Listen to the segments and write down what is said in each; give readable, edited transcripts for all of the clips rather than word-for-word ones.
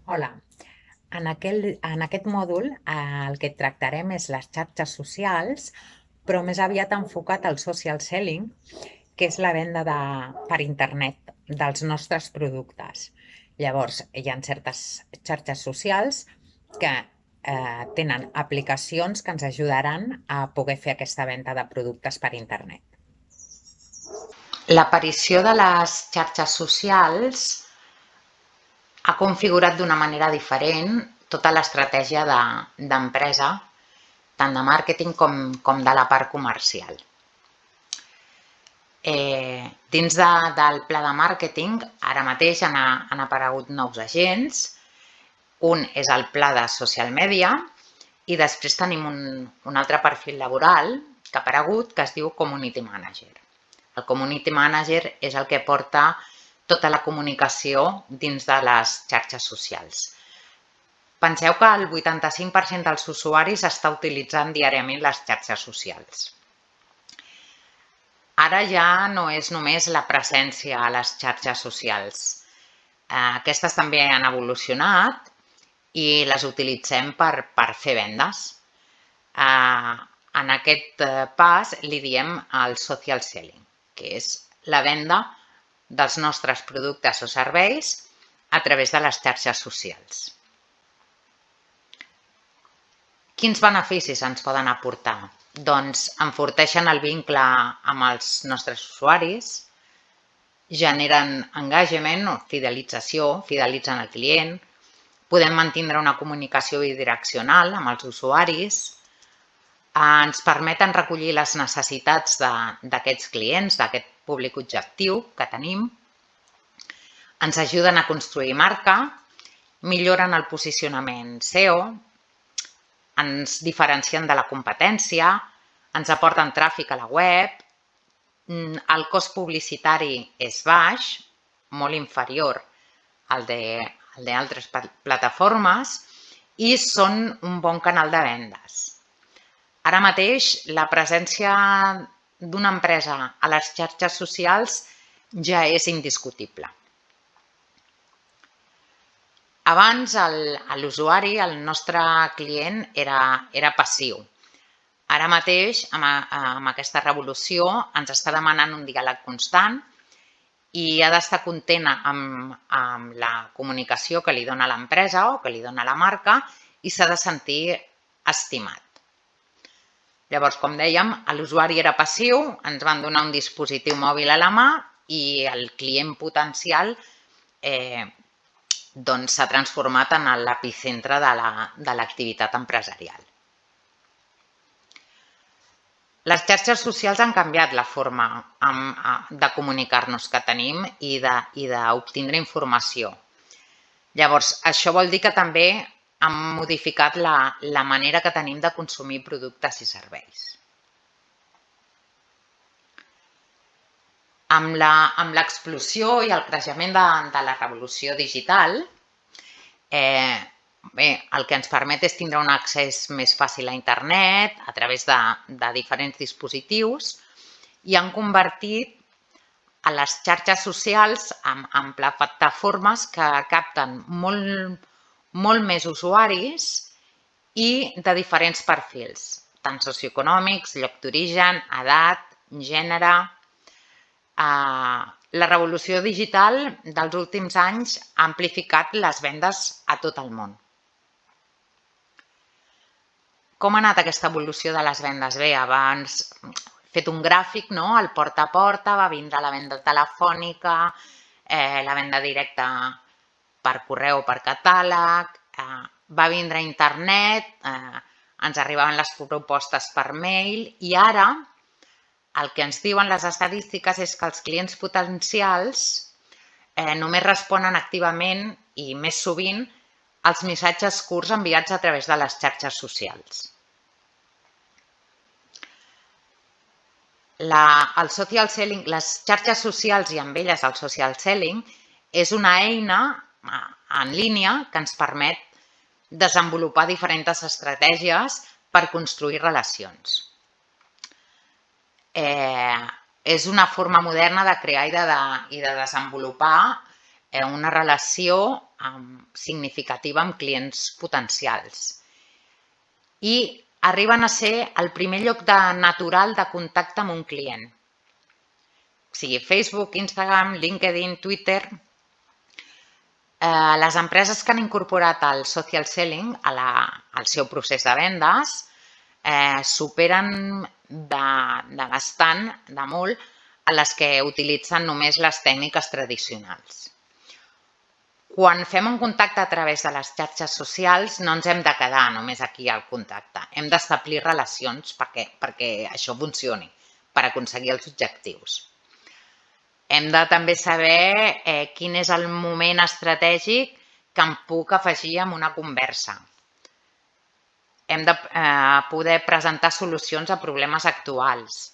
Hola, en aquest mòdul el que tractarem és les xarxes socials, però més aviat enfocat al social selling, que és la venda per internet dels nostres productes. Llavors, hi ha certes xarxes socials que tenen aplicacions que ens ajudaran a poder fer aquesta venda de productes per internet. L'aparició de les xarxes socials ha configurat d'una manera diferent tota l'estratègia d'empresa, tant de màrqueting com de la part comercial. Dins del pla de màrqueting, ara mateix han aparegut nous agents. Un és el pla de social media i després tenim un altre perfil laboral que ha aparegut que es diu Community Manager. El Community Manager és el que porta tota la comunicació dins de les xarxes socials. Penseu que el 85% dels usuaris està utilitzant diàriament les xarxes socials. Ara ja no és només la presència a les xarxes socials. Aquestes també han evolucionat i les utilitzem per fer vendes. En aquest pas li diem el social selling, que és la venda dels nostres productes o serveis a través de les xarxes socials. Quins beneficis ens poden aportar? Doncs enforteixen el vincle amb els nostres usuaris, generen engagement o fidelització, fidelitzen el client, podem mantenir una comunicació bidireccional amb els usuaris, ens permeten recollir les necessitats d'aquests clients, d'aquest públic objectiu que tenim, ens ajuden a construir marca, milloren el posicionament SEO, ens diferencien de la competència, ens aporten tràfic a la web, el cost publicitari és baix, molt inferior al d'altres plataformes i són un bon canal de vendes. Ara mateix la presència d'una empresa a les xarxes socials ja és indiscutible. Abans l'usuari, el nostre client, era passiu. Ara mateix, amb aquesta revolució, ens està demanant un diàleg constant i ha d'estar content amb la comunicació que li dona l'empresa o que li dona la marca i s'ha de sentir estimat. Llavors, com dèiem, l'usuari era passiu, ens van donar un dispositiu mòbil a la mà i el client potencial s'ha transformat en l'epicentre de l'activitat empresarial. Les xarxes socials han canviat la forma de comunicar-nos que tenim i d'obtenir informació. Llavors, això vol dir que també han modificat la manera que tenim de consumir productes i serveis. Amb l'explosió i el creixement de la revolució digital, el que ens permet és tindre un accés més fàcil a internet a través de diferents dispositius i han convertit a les xarxes socials en plataformes que capten molt més usuaris i de diferents perfils, tant socioeconòmics, lloc d'origen, edat, gènere. La revolució digital dels últims anys ha amplificat les vendes a tot el món. Com ha anat aquesta evolució de les vendes? Bé, abans he fet un gràfic, no? El porta a porta, va vindre la venda telefònica, la venda directa per correu o per catàleg, va vindre internet, ens arribaven les propostes per mail i ara el que ens diuen les estadístiques és que els clients potencials només responen activament i més sovint als missatges curts enviats a través de les xarxes socials. El social selling, les xarxes socials i amb elles el social selling és una eina en línia que ens permet desenvolupar diferents estratègies per construir relacions. És una forma moderna de crear i de desenvolupar una relació significativa amb clients potencials. I arriben a ser el primer lloc natural de contacte amb un client. O sigui, Facebook, Instagram, LinkedIn, Twitter. Les empreses que han incorporat el social selling al seu procés de vendes superen de bastant, de molt, a les que utilitzen només les tècniques tradicionals. Quan fem un contacte a través de les xarxes socials no ens hem de quedar només aquí al contacte. Hem d'establir relacions perquè això funcioni, per aconseguir els objectius. Hem de també saber quin és el moment estratègic que em puc afegir en una conversa. Hem de poder presentar solucions a problemes actuals,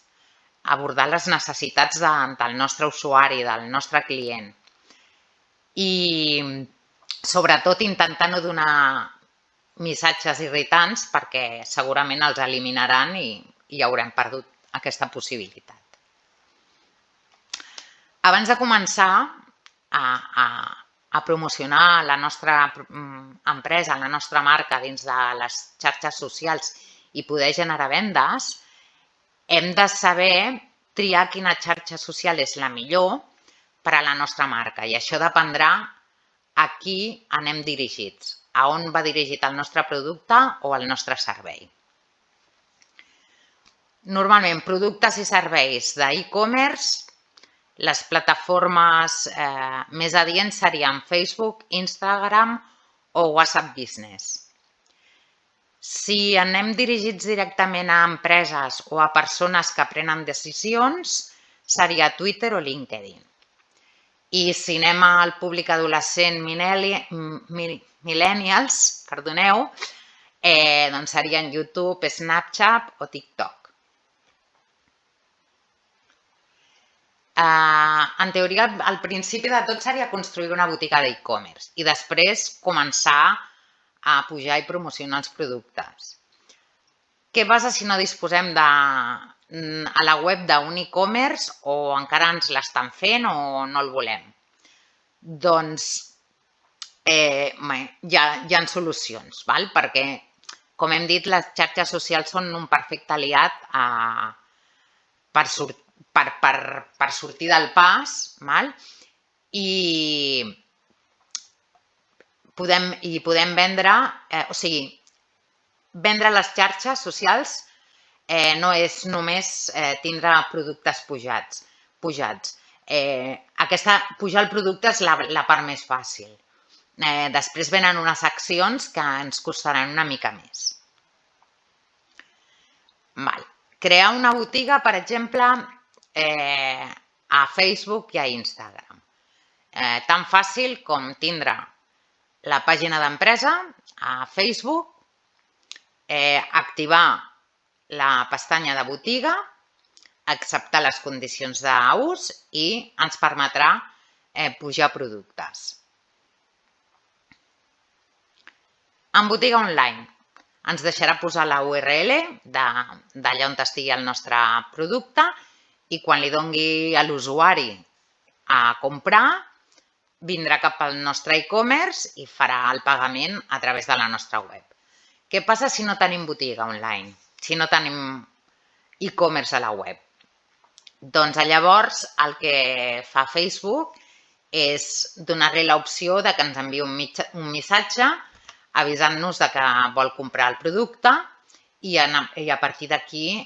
abordar les necessitats del nostre usuari, del nostre client. I sobretot intentar no donar missatges irritants perquè segurament els eliminaran i haurem perdut aquesta possibilitat. Abans de començar a promocionar la nostra empresa, la nostra marca dins de les xarxes socials i poder generar vendes, hem de saber triar quina xarxa social és la millor per a la nostra marca i això dependrà a qui anem dirigits, a on va dirigit el nostre producte o el nostre servei. Normalment, productes i serveis d'e-commerce, les plataformes més adients serien Facebook, Instagram o WhatsApp Business. Si anem dirigits directament a empreses o a persones que prenen decisions, seria Twitter o LinkedIn. I si anem al públic adolescent millennials, doncs serien YouTube, Snapchat o TikTok. En teoria, el principi de tot seria construir una botiga d'e-commerce i després començar a pujar i promocionar els productes. Què passa si no disposem a la web d'un e-commerce o encara ens l'estan fent o no el volem? Doncs hi ha solucions, perquè, com hem dit, les xarxes socials són un perfecte aliat per sortir del pas i podem vendre, o sigui, vendre les xarxes socials no és només tindre productes pujats. Pujar el producte és la part més fàcil. Després venen unes accions que ens costaran una mica més. Crear una botiga, per exemple, a Facebook i a Instagram. Tan fàcil com tindre la pàgina d'empresa a Facebook, activar la pestanya de botiga, acceptar les condicions d'ús i ens permetrà pujar productes. En botiga online ens deixarà posar la URL d'allà on estigui el nostre producte i quan li doni a l'usuari a comprar, vindrà cap al nostre e-commerce i farà el pagament a través de la nostra web. Què passa si no tenim botiga online? Si no tenim e-commerce a la web? Doncs llavors el que fa Facebook és donar-li l'opció de que ens enviï un missatge avisant-nos que vol comprar el producte i a partir d'aquí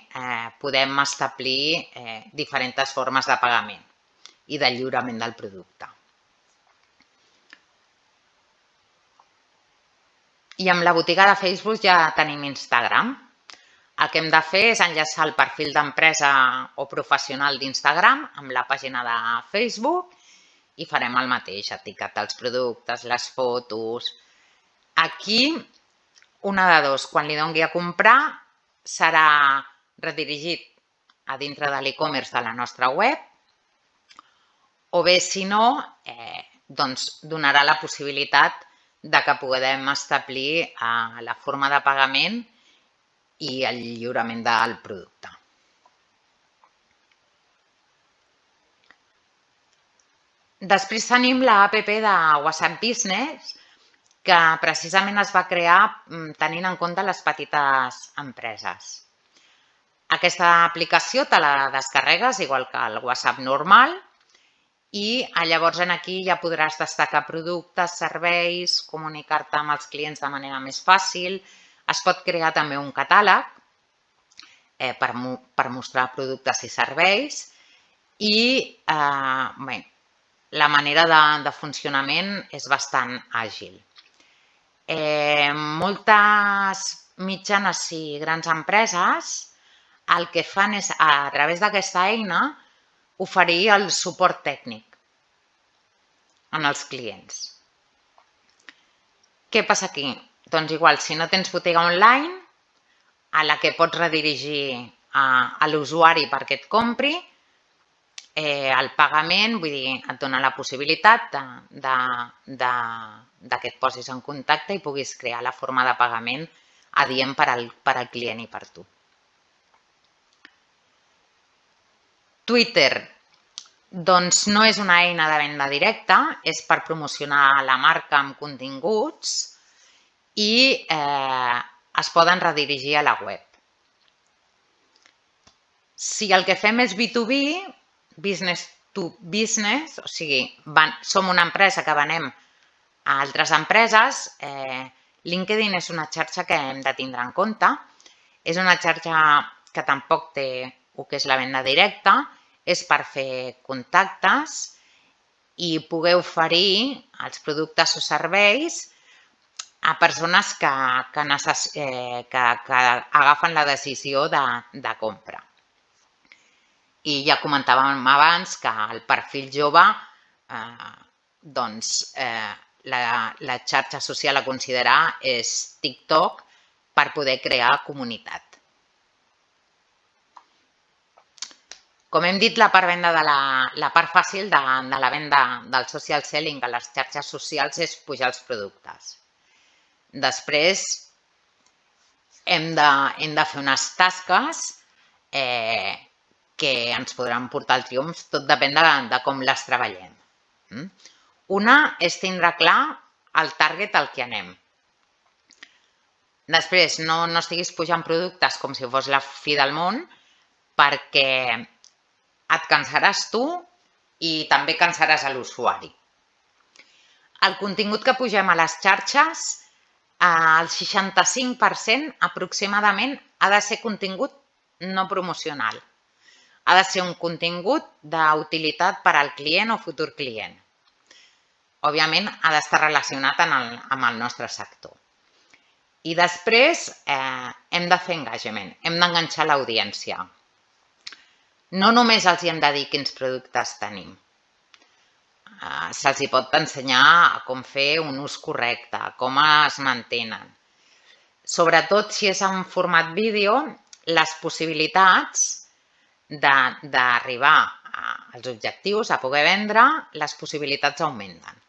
podem establir diferents formes de pagament i de lliurament del producte. I amb la botiga de Facebook ja tenim Instagram. El que hem de fer és enllaçar el perfil d'empresa o professional d'Instagram amb la pàgina de Facebook i farem el mateix, etiquetar els productes, les fotos. Aquí, una de dos, quan li doni a comprar, serà redirigit a dintre de l'e-commerce de la nostra web o bé, si no, doncs donarà la possibilitat de que podem establir la forma de pagament i el lliurament del producte. Després tenim l'app de WhatsApp Business, que precisament es va crear tenint en compte les petites empreses. Aquesta aplicació te la descarregues igual que el WhatsApp normal i llavors aquí ja podràs destacar productes, serveis, comunicar-te amb els clients de manera més fàcil. Es pot crear també un catàleg per mostrar productes i serveis i bé, la manera de funcionament és bastant àgil. Moltes mitjanes i grans empreses el que fan és, a través d'aquesta eina, oferir el suport tècnic en els clients. Què passa aquí? Doncs igual, si no tens botiga online, a la que pots redirigir a l'usuari perquè et compri, el pagament, vull dir, et dona la possibilitat que et posis en contacte i puguis crear la forma de pagament adient per al client i per tu. Twitter, doncs no és una eina de venda directa, és per promocionar la marca amb continguts i es poden redirigir a la web. Si el que fem és B2B, business to business, o sigui, som una empresa que venem a altres empreses, LinkedIn és una xarxa que hem de tindre en compte. És una xarxa que tampoc té el que és la venda directa, és per fer contactes i poder oferir els productes o serveis a persones que agafen la decisió de compra. I ja comentàvem abans que el perfil jove, doncs la xarxa social a considerar és TikTok per poder crear comunitat. Com hem dit, la part fàcil de la venda del social selling a les xarxes socials és pujar els productes. Després hem de fer unes tasques que ens podran portar al triomf, tot depèn de com les treballem. Una és tindre clar el target al que anem. Després, no estiguis pujant productes com si fos la fi del món, perquè et cansaràs tu i també cansaràs a l'usuari. El contingut que pugem a les xarxes, el 65% aproximadament ha de ser contingut no promocional. Ha de ser un contingut d'utilitat per al client o futur client. Òbviament, ha d'estar relacionat amb el nostre sector. I després hem de fer engagement, hem d'enganxar l'audiència. No només els hem de dir quins productes tenim. Se'ls pot ensenyar com fer un ús correcte, com es mantenen. Sobretot si és en format vídeo, les possibilitats d'arribar als objectius, a poder vendre, les possibilitats augmenten.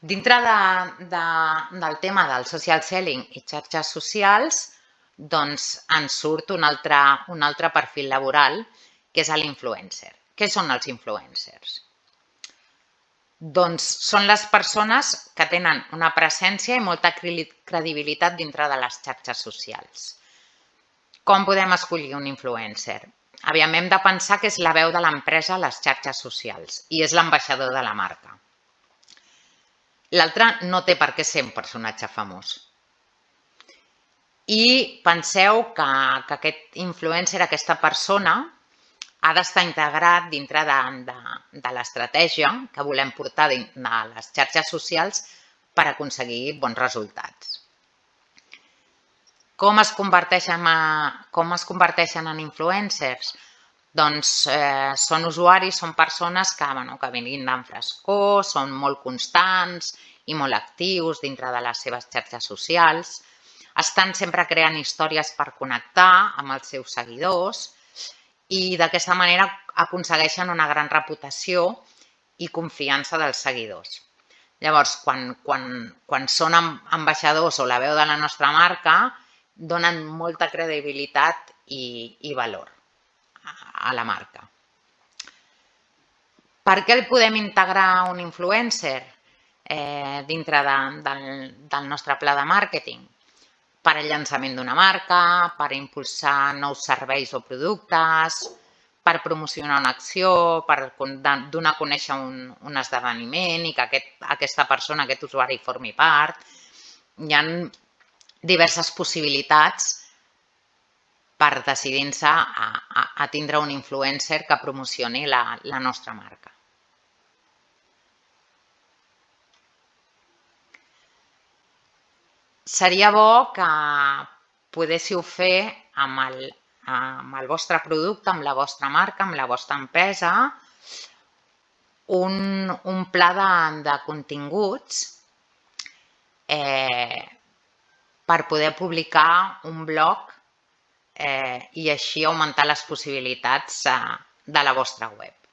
Dintre del tema del social selling i xarxes socials, doncs ens surt un altre perfil laboral, que és l'influencer. Què són els influencers? Doncs són les persones que tenen una presència i molta credibilitat dintre de les xarxes socials. Com podem escollir un influencer? Aviam, hem de pensar que és la veu de l'empresa a les xarxes socials i és l'ambaixador de la marca. L'altre no té per què ser un personatge famós. I penseu que aquest influencer, aquesta persona, ha d'estar integrat dintre de l'estratègia que volem portar a les xarxes socials per aconseguir bons resultats. Com es converteixen en influencers? Doncs són usuaris, són persones que vinguin d'en frescor, són molt constants i molt actius dintre de les seves xarxes socials. Estan sempre creant històries per connectar amb els seus seguidors i d'aquesta manera aconsegueixen una gran reputació i confiança dels seguidors. Llavors, quan són ambaixadors o la veu de la nostra marca, donen molta credibilitat i valor a la marca. Per què el podem integrar un influencer dintre del nostre pla de màrqueting? Per al llançament d'una marca, per impulsar nous serveis o productes, per promocionar una acció, per donar a conèixer un esdeveniment i que aquesta persona, aquest usuari, formi part. Hi ha diverses possibilitats per decidir-se a tindre un influencer que promocioni la nostra marca. Seria bo que podéssiu fer amb el vostre producte, amb la vostra marca, amb la vostra empresa, un pla de continguts per poder publicar un blog i així augmentar les possibilitats de la vostra web.